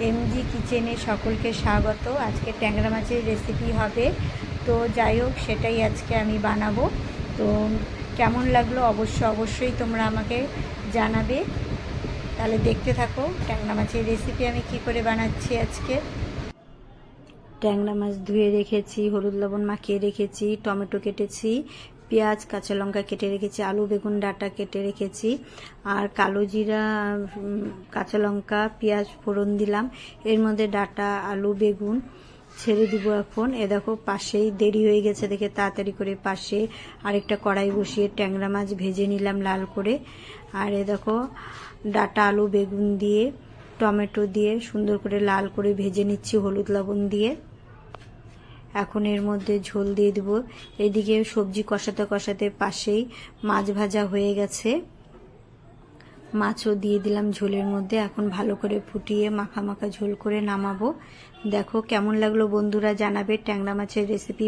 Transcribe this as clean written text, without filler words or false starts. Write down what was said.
MG কিচেনে সকলকে স্বাগত। আজকে ট্যাংরা মাছের রেসিপি হবে। তো যাই হোক, সেটাই আজকে আমি বানাবো। তো কেমন লাগলো অবশ্যই তোমরা আমাকে জানাবে। তাহলে দেখতে থাকো ট্যাংরা মাছের রেসিপি আমি কি করে বানাচ্ছি। আজকে ট্যাংরা মাছ ধুয়ে রেখেছি, হলুদ লবণ মাখিয়ে রেখেছি, টমেটো কেটেছি, পেঁয়াজ কাঁচা লঙ্কা কেটে রেখেছি, আলু বেগুন ডাঁটা কেটে রেখেছি, আর কালো জিরা কাঁচা লঙ্কা পেঁয়াজ ফোড়ন দিলাম। এর মধ্যে ডাঁটা আলু বেগুন ছেড়ে দিব এখন। এ দেখো, পাশেই দেরি হয়ে গেছে দেখে তাড়াতাড়ি করে পাশে আরেকটা কড়াই বসিয়ে ট্যাংরা মাছ ভেজে নিলাম লাল করে। আর এ দেখো, ডাঁটা আলু বেগুন দিয়ে টমেটো দিয়ে সুন্দর করে লাল করে ভেজে নিচ্ছি হলুদ লবণ দিয়ে। এখন এর মধ্যে ঝোল দিয়ে দিব। এদিকে সবজি কষাতে কষাতে পাশেই মাছ ভাজা হয়ে গেছে, মাছও দিয়ে দিলাম ঝোলের মধ্যে। এখন ভালো করে ফুটিয়ে মাখা মাখা ঝোল করে নামাবো। দেখো কেমন লাগলো বন্ধুরা জানাবে ট্যাংরা মাছের রেসিপি।